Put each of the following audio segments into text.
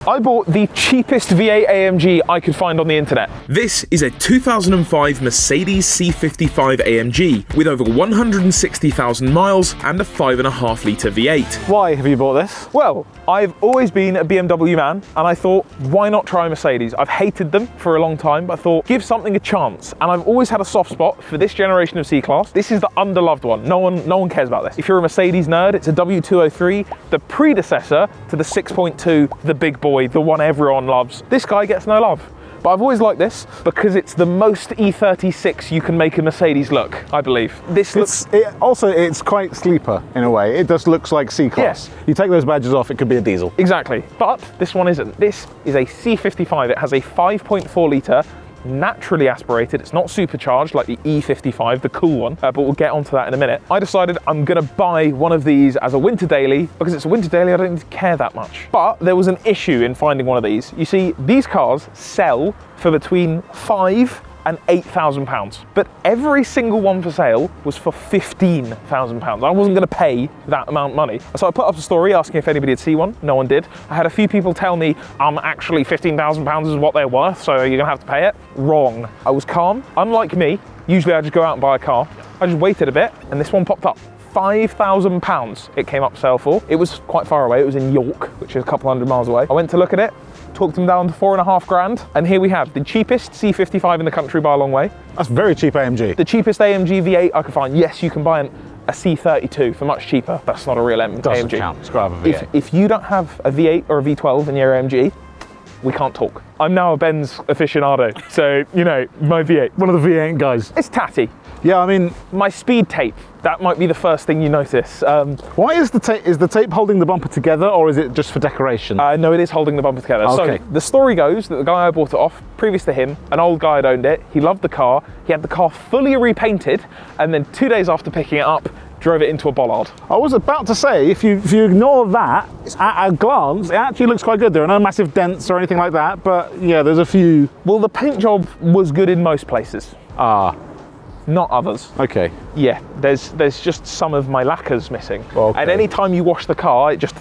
I bought the cheapest V8 AMG I could find on the internet. This is a 2005 Mercedes C55 AMG with over 160,000 miles and a 5.5 litre V8. Why have you bought this? Well, I've always been a BMW man, and I thought, why not try Mercedes? I've hated them for a long time, but I thought, give something a chance. And I've always had a soft spot for this generation of C-Class. This is the underloved one. No one cares about this. If you're a Mercedes nerd, it's a W203, the predecessor to the 6.2, the big boy, the one everyone loves. This guy gets no love. But I've always liked this because it's the most E36 you can make a Mercedes look, I believe. This looks... It's quite sleeper in a way. It just looks like C-Class. Yes. You take those badges off, it could be a diesel. Exactly. But this one isn't. This is a C55. It has a 5.4 litre, naturally aspirated. It's not supercharged like the E55, the cool one, but we'll get onto that in a minute. I decided I'm gonna buy one of these as a winter daily. Because it's a winter daily, I don't need to care that much. But there was an issue in finding one of these. You see, these cars sell for between £5,000 and £8,000, but every single one for sale was for £15,000. I wasn't going to pay that amount of money. So I put up a story asking if anybody had seen one. No one did. I had a few people tell me, actually £15,000 is what they're worth, so you're going to have to pay it. Wrong. I was calm. Unlike me, usually I just go out and buy a car. I just waited a bit, and this one popped up. £5,000 it came up for sale for. It was quite far away. It was in York, which is a couple hundred miles away. I went to look at it, talked them down to £4.5 grand, and here we have the cheapest C55 in the country by a long way. That's very cheap AMG. The cheapest AMG V8 I could find. Yes, you can buy a C32 for much cheaper. That's not a real AMG. Doesn't count. It's got to have a V8. If you don't have a V8 or a V12 in your AMG, we can't talk. I'm now a Benz aficionado, so, you know, my V8. One of the V8 guys. It's tatty. Yeah, I mean... My speed tape, that might be the first thing you notice. Why is the tape, holding the bumper together, or is it just for decoration? No, it is holding the bumper together. Okay. So, the story goes that the guy I bought it off, previous to him, an old guy had owned it, he loved the car, he had the car fully repainted, and then 2 days after picking it up, drove it into a bollard. I was about to say, if you ignore that, at a glance, it actually looks quite good. There are no massive dents or anything like that, but yeah, there's a few. Well, the paint job was good in most places. Not others. Okay. Yeah, there's just some of my lacquers missing. Okay. And any time you wash the car, it just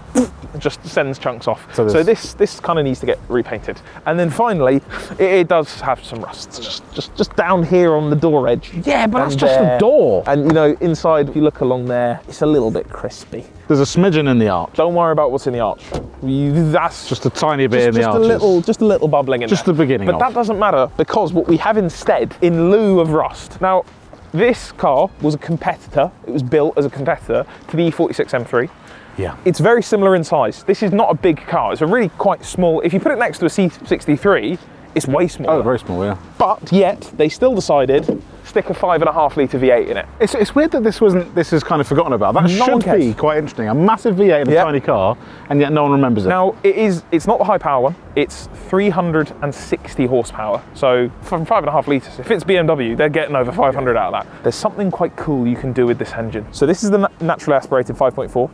sends chunks off. So this kind of needs to get repainted. And then finally, it does have some rust, just down here on the door edge. Yeah, but that's just the door. And you know, inside, if you look along there, it's a little bit crispy. There's a smidgen in the arch. Don't worry about what's in the arch. That's just a tiny bit in the arch. Just a little bubbling in there. Just the beginning. But that doesn't matter, because what we have instead, in lieu of rust. Now, this car was a competitor. It was built as a competitor to the E46 M3. Yeah. It's very similar in size. This is not a big car. It's a really quite small. If you put it next to a C63, it's way smaller. Oh, very small, yeah. But yet, they still decided stick a 5.5 litre V8 in it. It's weird that this is kind of forgotten about. That should be quite interesting. A massive V8 in a tiny car, and yet no one remembers it. Now, it's not the high power one. It's 360 horsepower. So from 5.5 litres, if it's BMW, they're getting over 500 out of that. There's something quite cool you can do with this engine. So this is the naturally aspirated 5.4.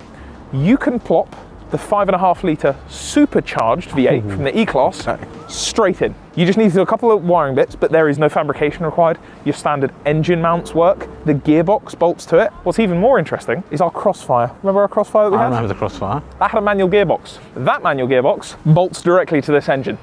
You can plop the 5.5 litre supercharged V8 from the E-Class straight in. You just need to do a couple of wiring bits, but there is no fabrication required. Your standard engine mounts work. The gearbox bolts to it. What's even more interesting is our Crossfire. Remember our Crossfire that we had? I remember the Crossfire. That had a manual gearbox. That manual gearbox bolts directly to this engine.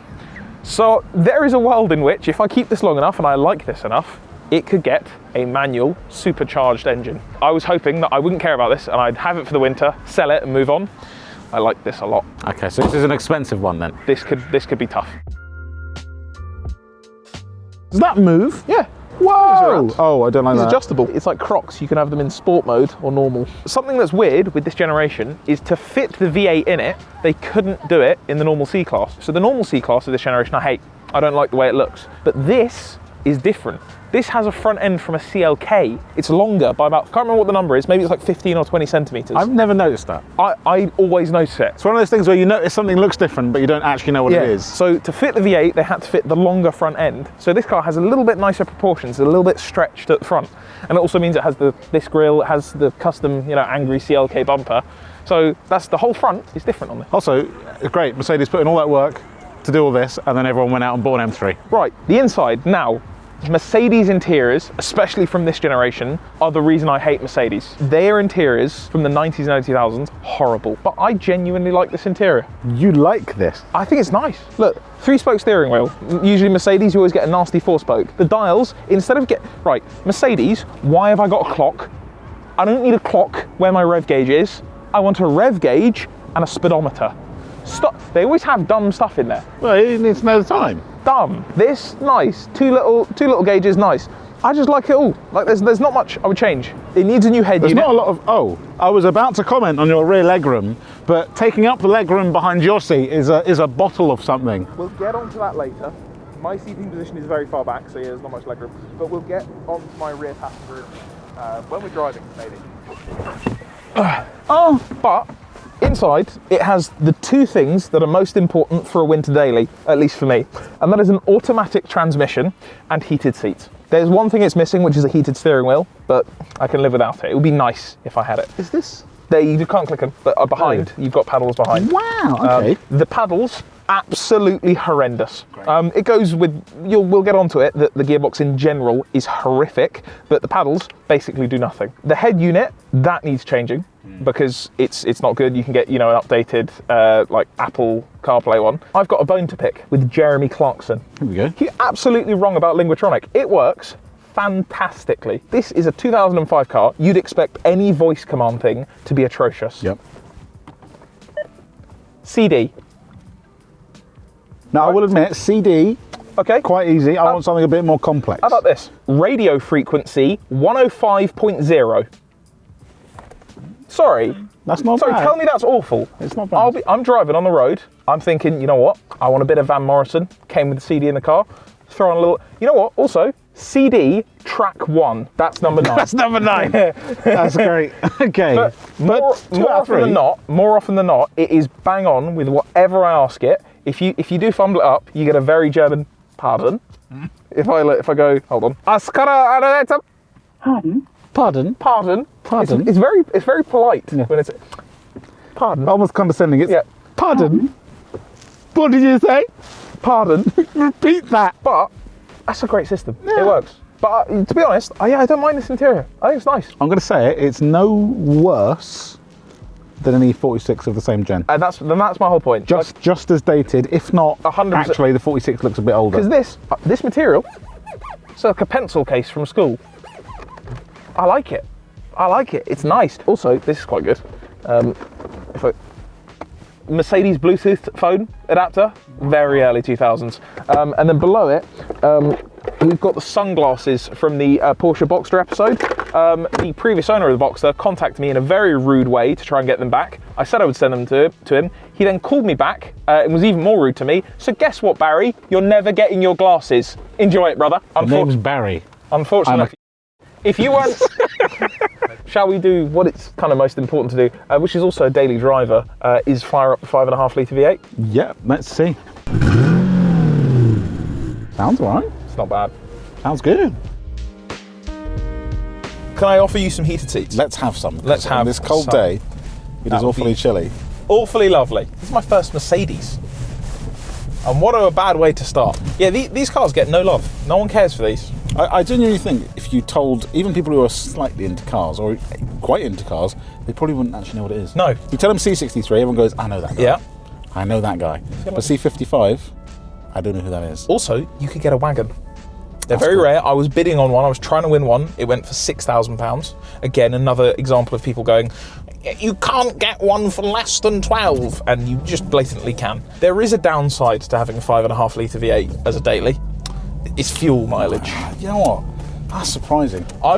So there is a world in which, if I keep this long enough and I like this enough, it could get a manual supercharged engine. I was hoping that I wouldn't care about this and I'd have it for the winter, sell it and move on. I like this a lot. Okay, so this is an expensive one then. This could be tough. Does that move? Yeah. Whoa! Oh, I don't like that. It's adjustable. It's like Crocs. You can have them in sport mode or normal. Something that's weird with this generation is to fit the V8 in it, they couldn't do it in the normal C-Class. So the normal C-Class of this generation I hate. I don't like the way it looks. But this is different. This has a front end from a CLK. It's longer by about, I can't remember what the number is, maybe it's like 15 or 20 centimetres. I've never noticed that. I always notice it. It's one of those things where you notice something looks different, but you don't actually know what it is. So to fit the V8, they had to fit the longer front end. So this car has a little bit nicer proportions, a little bit stretched at the front. And it also means it has this grille, it has the custom, angry CLK bumper. So that's the whole front is different on this. Also, great, Mercedes put in all that work to do all this, and then everyone went out and bought an M3. Right, the inside now. Mercedes interiors, especially from this generation, are the reason I hate Mercedes. Their interiors from the 90s and early 2000s, horrible. But I genuinely like this interior. You like this? I think it's nice. Look, 3-spoke steering wheel. Usually Mercedes, you always get a nasty 4-spoke. The dials, instead of right, Mercedes, why have I got a clock? I don't need a clock where my rev gauge is. I want a rev gauge and a speedometer. Stop. They always have dumb stuff in there. Well, you need to know the time. Dumb. This, nice. Two little gauges, nice. I just like it all. Like there's not much I would change. It needs a new head There's unit. not a lot of, I was about to comment on your rear legroom, but taking up the legroom behind your seat is a bottle of something. We'll get onto that later. My seating position is very far back, so yeah, there's not much legroom. But we'll get onto my rear passenger when we're driving, maybe. But inside, it has the two things that are most important for a winter daily, at least for me, and that is an automatic transmission and heated seats. There's one thing it's missing, which is a heated steering wheel, but I can live without it. It would be nice if I had it. Is this? You can't click them, but behind, you've got paddles behind. Wow, okay. The paddles, absolutely horrendous. It goes with, we'll get onto it, that the gearbox in general is horrific, but the paddles basically do nothing. The head unit, that needs changing because it's not good. You can get, an updated like Apple CarPlay one. I've got a bone to pick with Jeremy Clarkson. Here we go. You're absolutely wrong about Linguatronic. It works fantastically. This is a 2005 car. You'd expect any voice command thing to be atrocious. Yep. CD. Now, I will admit, CD, Okay. quite easy. I want something a bit more complex. How about this? Radio frequency 105.0. Sorry. That's not Sorry, bad. tell me that's awful. It's not bad. I'm driving on the road. I'm thinking, you know what? I want a bit of Van Morrison. Came with the CD in the car. Throw on a little. You know what? Also, CD track 1. That's number 9. That's number 9. That's great. Okay. But more often than not, it is bang on with whatever I ask it. If you do fumble it up, you get a very German pardon. If I go, hold on. Pardon? Pardon. Pardon? It's very polite when it's pardon. Almost condescending. It's Yeah. pardon? What did you say? Pardon. Repeat that. But that's a great system. It works. But to be honest, I don't mind this interior. I think it's nice. I'm going to say it. It's no worse than an E46 of the same gen. And that's my whole point. Just as dated, if not 100%. Actually, the 46 looks a bit older. Because this material, it's like a pencil case from school. I like it. It's nice. Also, this is quite good. Mercedes Bluetooth phone adapter, very early 2000s. And then below it, we've got the sunglasses from the Porsche Boxster episode. The previous owner of the Boxster contacted me in a very rude way to try and get them back. I said I would send them to him. He then called me back and was even more rude to me. So guess what, Barry? You're never getting your glasses. Enjoy it, brother. My name's Barry. Unfortunately. If you weren't, shall we do what it's kind of most important to do, which is also a daily driver, is fire up the 5.5 litre V8? Yeah, let's see. Sounds all right. It's not bad. Sounds good. Can I offer you some heated seats? Let's have some. Let's have on this cold some. day. It That is would awfully be- chilly. Awfully lovely. This is my first Mercedes. And what a bad way to start. Yeah, these cars get no love. No one cares for these. I genuinely think if you told even people who are slightly into cars or quite into cars, they probably wouldn't actually know what it is. No. You tell them C63, everyone goes, I know that guy. Yeah. I know that guy. But C55, I don't know who that is. Also, you could get a wagon. They're That's very cool. rare. I was bidding on one. I was trying to win one. It went for £6,000. Again, another example of people going, you can't get one for less than 12, and you just blatantly can. There is a downside to having a 5.5 litre V8 as a daily. It's fuel mileage. You know what? That's surprising. I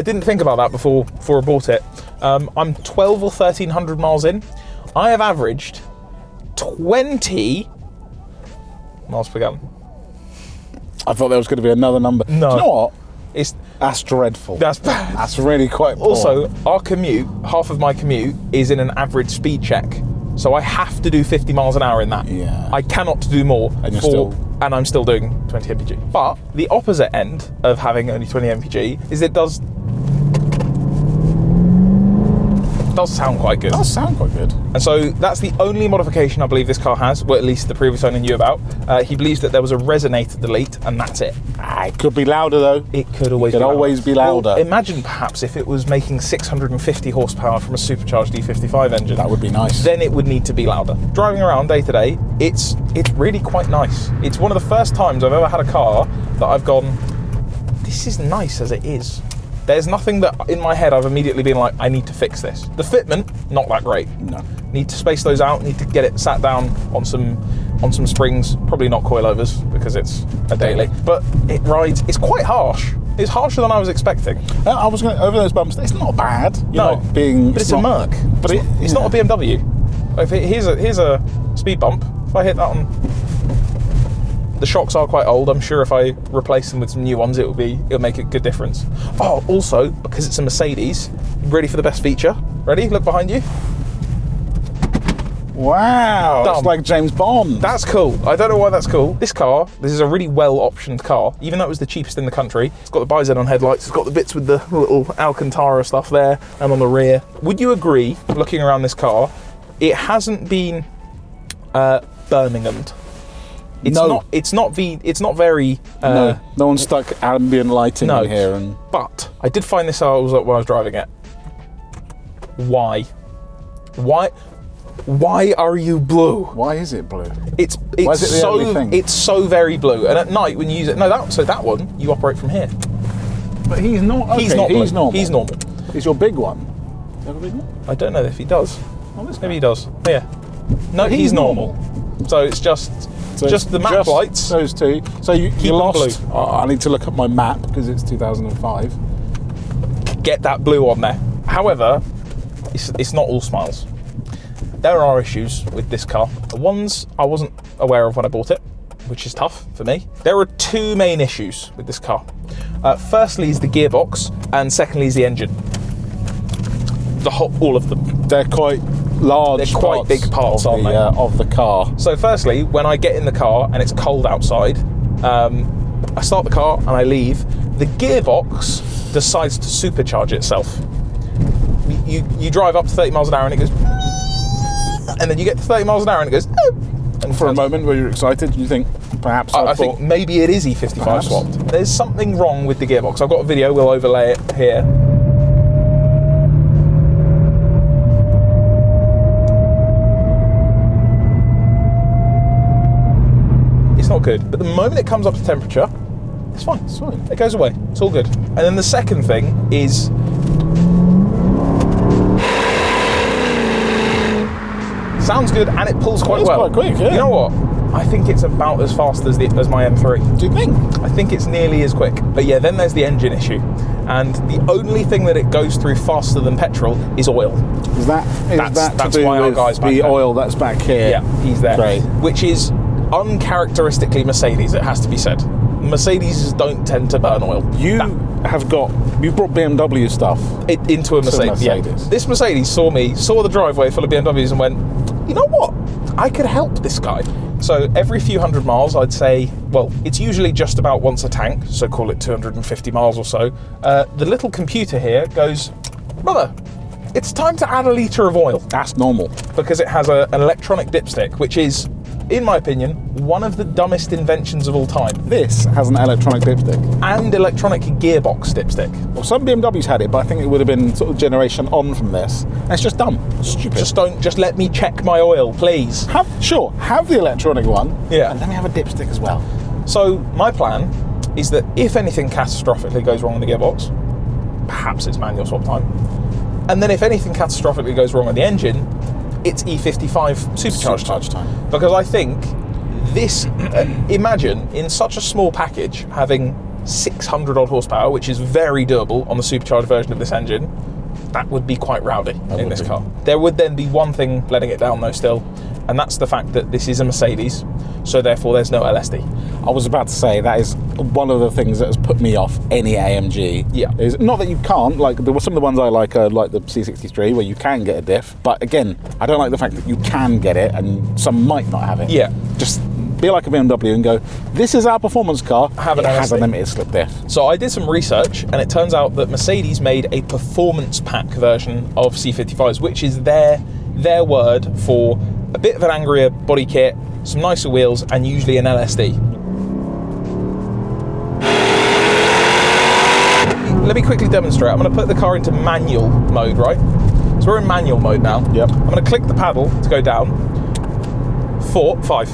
didn't think about that before I bought it. I'm 12 or 1,300 miles in. I have averaged 20 miles per gallon. I thought there was going to be another number. No. Do you know what? It's That's dreadful. That's bad. That's really quite poor. Also, our commute, half of my commute is in an average speed check. So I have to do 50 miles an hour in that. Yeah. I cannot do more. And I'm still doing 20 mpg. But the opposite end of having only 20 mpg is it does. does sound quite good. It does sound quite good. And so that's the only modification I believe this car has, well, at least the previous owner knew about. He believes that there was a resonator delete, and that's it. It could be louder though. It could always be louder. Well, imagine perhaps if it was making 650 horsepower from a supercharged E55 engine. That would be nice. Then it would need to be louder. Driving around day to day, it's really quite nice. It's one of the first times I've ever had a car that I've gone, this is nice as it is. There's nothing that in my head I've immediately been like, I need to fix this. The fitment, not that great. No. Need to space those out, need to get it sat down on some springs, probably not coilovers because it's a daily. But it rides, it's quite harsh. It's harsher than I was expecting. I was going over those bumps. It's not bad. No, but it's a Merc. But it's not a BMW. Here's a speed bump. If I hit that on, the shocks are quite old. I'm sure if I replace them with some new ones, it'll make a good difference. Oh, also because it's a Mercedes, ready for the best feature. Ready? Look behind you. Wow, Dumb. it's like James Bond. That's cool. I don't know why that's cool. This is a really well-optioned car, even though it was the cheapest in the country. It's got the bi-xenon headlights, it's got the bits with the little Alcantara stuff there and on the rear. Would you agree, looking around this car, it hasn't been Birminghamed? It's not very... no one stuck ambient lighting in here. But I did find this out when I was driving it. Why are you blue? Why is it blue? It's so very blue. And at night when you use it, that one you operate from here. But he's not. Okay, he's not blue. He's normal. He's normal. Is your big one? Do you have a big one? I don't know if he does. Oh, maybe he does. Yeah. No, he's normal. So it's just the map lights. Those two. So you lost. Blue. I need to look at my map because it's 2005. Get that blue on there. However, it's not all smiles. There are issues with this car. The ones I wasn't aware of when I bought it, which is tough for me. There are two main issues with this car. Firstly is the gearbox, and secondly is the engine. All of them. They're quite large. They're quite big parts, aren't they? Of the car. So firstly, when I get in the car and it's cold outside, I start the car and I leave. The gearbox decides to supercharge itself. You drive up to 30 miles an hour and it goes, and then you get to 30 miles an hour and it goes, and for a moment where you're excited, you think perhaps I think maybe it is E55 perhaps swapped. There's something wrong with the gearbox. I've got a video, we'll overlay it here. It's not good, but the moment it comes up to temperature, it's fine. It's fine. It goes away. It's all good. And then the second thing is, sounds good and it pulls quite well. It's quite quick, yeah. You know what? I think it's about as fast as my M3. Do you think? I think it's nearly as quick. But yeah, then there's the engine issue. And the only thing that it goes through faster than petrol is oil. That's why our guy's back the there. oil that's back here. Yeah, he's there. Great. Which is uncharacteristically Mercedes, it has to be said. Mercedes don't tend to burn oil. You've brought BMW stuff into a Mercedes. Yeah. This Mercedes saw the driveway full of BMWs and went, you know what? I could help this guy. So every few hundred miles, I'd say, well, it's usually just about once a tank, so call it 250 miles or so. The little computer here goes, brother, it's time to add a litre of oil. That's normal. Because it has an electronic dipstick, which is, in my opinion, one of the dumbest inventions of all time. This has an electronic dipstick. And electronic gearbox dipstick. Well, some BMWs had it, but I think it would have been sort of generation on from this. And it's just dumb. Stupid. Just let me check my oil, please. Have the electronic one. Yeah. And let me have a dipstick as well. So my plan is that if anything catastrophically goes wrong with the gearbox, perhaps it's manual swap time. And then if anything catastrophically goes wrong with the engine, it's E55 supercharged time. Because I think this, imagine in such a small package having 600 odd horsepower, which is very doable on the supercharged version of this engine, that would be quite rowdy in this car. There would then be one thing letting it down though still, and that's the fact that this is a Mercedes, so therefore there's no LSD. I was about to say, that is one of the things that has put me off any AMG. Yeah. Is not that you can't, like some of the ones I like are like the C63 where you can get a diff, but again, I don't like the fact that you can get it and some might not have it. Yeah. Just be like a BMW and go, this is our performance car, it has a limited slip diff. So I did some research, and it turns out that Mercedes made a performance pack version of C55s, which is their word for a bit of an angrier body kit, some nicer wheels, and usually an LSD. Let me quickly demonstrate. I'm going to put the car into manual mode, right? So we're in manual mode now. Yep. I'm going to click the paddle to go down. 4, 5.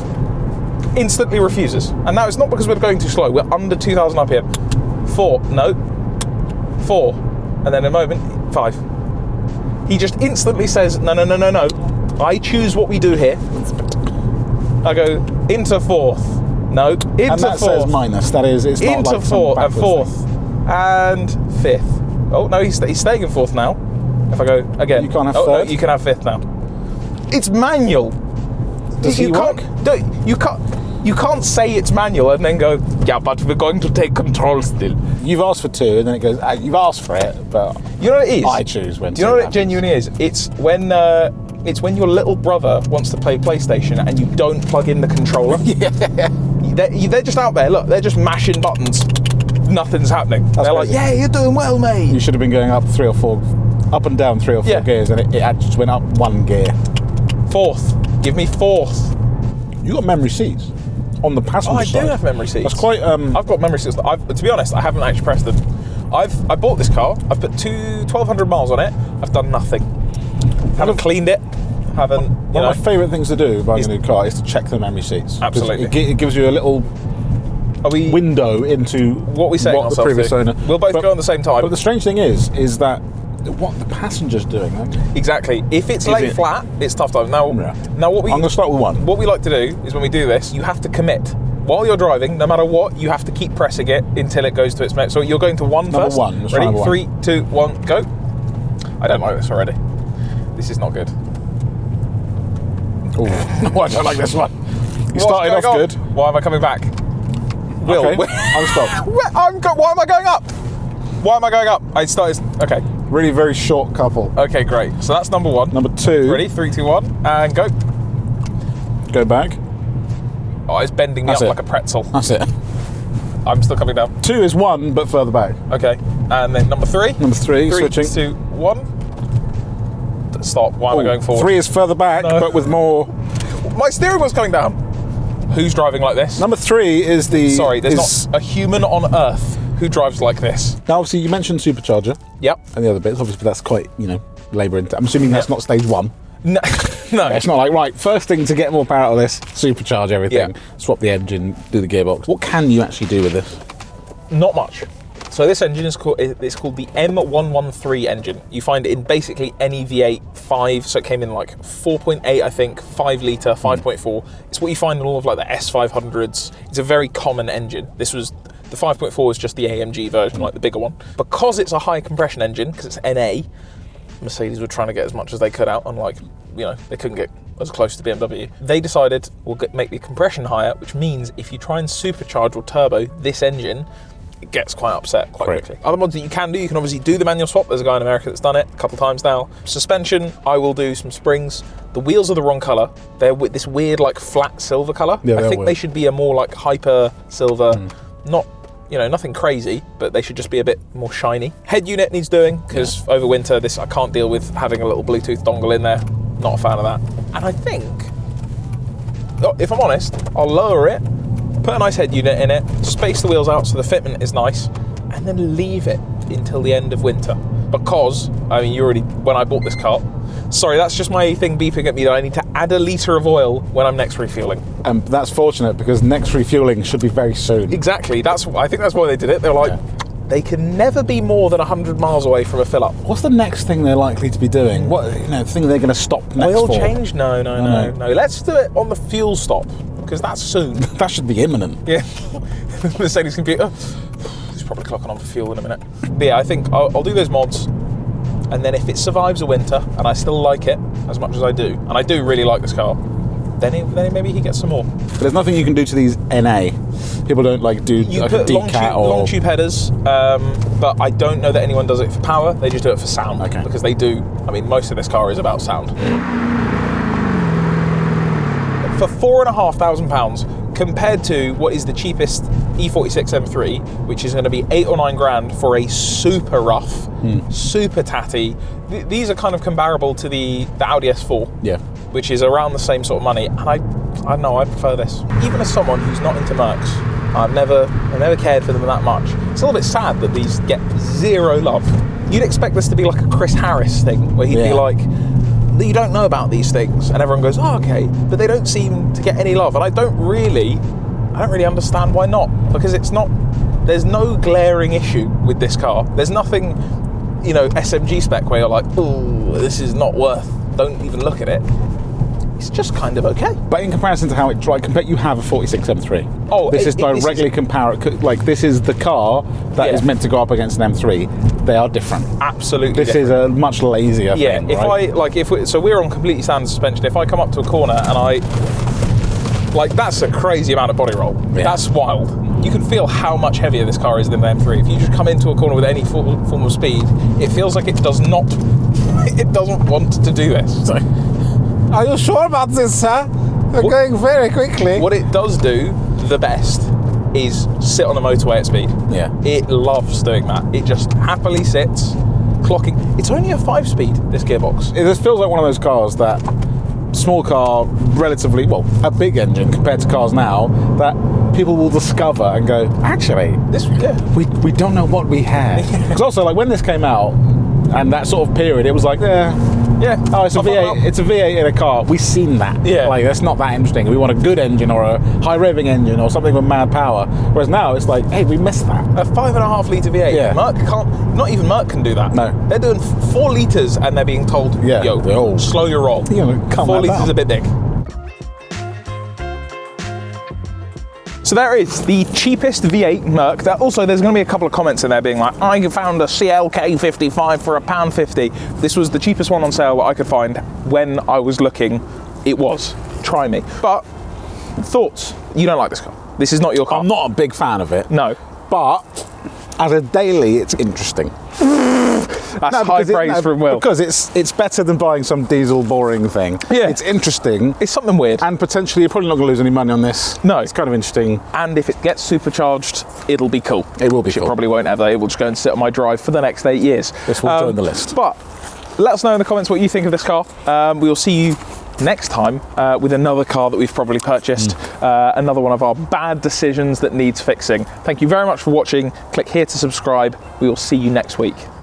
Instantly refuses. And now it's not because we're going too slow. We're under 2,000 RPM. 4, no. 4. And then in a moment, 5. He just instantly says, no. I choose what we do here. I go into 4th. No. Into 4th. And that says minus. That is, it's not into like some backwards thing. 4th. And 5th. Oh, no, he's staying in 4th now. If I go again. You can't have 3rd? No, you can have 5th now. It's manual. Does he work? You can't say it's manual and then go, yeah, but we're going to take control still. You've asked for 2, and then it goes, you've asked for it, but you know what it is? I choose when to. Do you know what it genuinely is? It's when your little brother wants to play PlayStation and you don't plug in the controller. Yeah. They're just out there, look, they're just mashing buttons. Nothing's happening. They're crazy. like, yeah, you're doing well, mate. You should have been going up and down 3 or 4 gears, and it just went up 1 gear. 4th. Give me 4th. You got memory seats on the passenger side. I do have memory seats. That's quite. I've got memory seats. To be honest, I haven't actually pressed them. I bought this car. I've put 1,200 miles on it. I've done nothing. Haven't cleaned it. Haven't. One of my favourite things to do buying a new car is to check the memory seats. Absolutely. It gives you a little window into what the previous owner. We'll both go on the same time. But the strange thing is that what the passenger's doing. Exactly. If it's laid flat, it's tough time. Now what I'm going to start with 1. What we like to do is when we do this, you have to commit. While you're driving, no matter what, you have to keep pressing it until it goes to its max. So you're going to 1 number first. 1. Let's Ready? try 3, 2, 1, go. I don't like this already. This is not good. Oh, no, I don't like this one. You started off good. Why am I coming back? Will. Okay. I'm stopped. Why am I going up? Why am I going up? I started. Okay. Really very short couple. Okay, great. So that's number 1. Number 2. Ready? 3, 2, 1, and go. Go back. Oh, it's bending me up like a pretzel. That's it. I'm still coming down. 2 is 1, but further back. Okay. And then number 3. Number 3, switching. 3, 2, 1. Stop. Why am I going forward? 3 is further back, but with more. My steering wheel's coming down. Who's driving like this? Number 3 is the. Sorry, there's not a human on Earth who drives like this. Now, obviously, you mentioned supercharger. Yep. And the other bits, obviously, that's quite, labour intensive. I'm assuming that's not stage 1. No. No. It's not like, right, first thing to get more power out of this, supercharge everything, swap the engine, do the gearbox. What can you actually do with this? Not much. So this engine is called the M113 engine. You find it in basically any V8 5, so it came in like 4.8, I think, 5 litre, 5.4. It's what you find in all of like the S500s. It's a very common engine. The 5.4 was just the AMG version, like the bigger one. Because it's a high compression engine, because it's NA, Mercedes were trying to get as much as they could out, and they couldn't get as close to BMW. They decided we'll make the compression higher, which means if you try and supercharge or turbo this engine, it gets quite upset quite quickly. Other mods that you can do, you can obviously do the manual swap. There's a guy in America that's done it a couple of times now. Suspension, I will do some springs. The wheels are the wrong colour. They're with this weird like flat silver colour. Yeah, I think they should be a more like hyper silver, not nothing crazy, but they should just be a bit more shiny. Head unit needs doing, because over winter I can't deal with having a little Bluetooth dongle in there. Not a fan of that. And I think, if I'm honest, I'll lower it, put a nice head unit in it, space the wheels out so the fitment is nice, and then leave it until the end of winter. Because, when I bought this car, sorry, that's just my thing beeping at me that I need to add a litre of oil when I'm next refuelling. And that's fortunate, because next refuelling should be very soon. Exactly. I think that's why they did it. They're like, they can never be more than 100 miles away from a fill-up. What's the next thing they're likely to be doing? What thing they're going to stop next oil for? change? No. Let's do it on the fuel stop, because that's soon. That should be imminent. Yeah. Mercedes computer. It's probably clocking on for fuel in a minute. But yeah, I think I'll do those mods, and then if it survives a winter and I still like it as much as I do, and I do really like this car, then maybe he gets some more. But there's nothing you can do to these NA. People don't do you like put a decat long tube headers, but I don't know that anyone does it for power. They just do it for sound. Okay. Because they do. Most of this car is about sound. For £4,500, compared to what is the cheapest E46 M3, which is going to be 8 or 9 grand for a super rough, super tatty. These are kind of comparable to the Audi S4, which is around the same sort of money. And I don't know, I prefer this. Even as someone who's not into Mercs, I've never cared for them that much. It's a little bit sad that these get zero love. You'd expect this to be like a Chris Harris thing, where he'd be like, you don't know about these things, and everyone goes, oh, okay, but they don't seem to get any love. And I don't really understand why not, because there's no glaring issue with this car. There's nothing, you know, SMG spec where you're like, oh, this is not worth, don't even look at it. It's just kind of okay. But in comparison to how it drives, you have a 46 M3. Oh, this is directly comparable. Like, this is the car that is meant to go up against an M3. They are different. Absolutely. This is a much lazier thing. So we're on completely standard suspension. If I come up to a corner and that's a crazy amount of body roll. Yeah. That's wild. You can feel how much heavier this car is than the M3. If you just come into a corner with any form of speed, it feels like it doesn't want to do this. So, are you sure about this, sir? We're going very quickly. What it does do the best is sit on the motorway at speed. Yeah. It loves doing that. It just happily sits, clocking. It's only a 5-speed, this gearbox. It just feels like one of those cars that, small car, relatively, a big engine compared to cars now, that people will discover and go, actually, we don't know what we had. Because also, like, when this came out, and that sort of period, it was like, oh, it's a V8. It's a V8 in a car. We've seen that. Yeah. Like, that's not that interesting. We want a good engine or a high revving engine or something with mad power. Whereas now it's like, hey, we missed that. A 5.5 litre V8. Yeah. Merc can't. Not even Merc can do that. No. They're doing 4 litres and they're being told, yo, slow your roll. 4 litres is a bit big. So there is the cheapest V8 Merc. Also, there's going to be a couple of comments in there being like, I found a CLK 55 for £1.50. This was the cheapest one on sale that I could find when I was looking. It was. Try me. But, thoughts? You don't like this car. This is not your car. I'm not a big fan of it. No. But, as a daily, it's interesting. That's high praise from Will. Because it's better than buying some diesel boring thing. Yeah. It's interesting. It's something weird. And potentially you're probably not going to lose any money on this. No. It's kind of interesting. And if it gets supercharged, it'll be cool. It will be cool. It probably won't ever. It will just go and sit on my drive for the next 8 years. This will join the list. But let us know in the comments what you think of this car. We will see you next time with another car that we've probably purchased, another one of our bad decisions that needs fixing. Thank you very much for watching. Click here to subscribe. We will see you next week.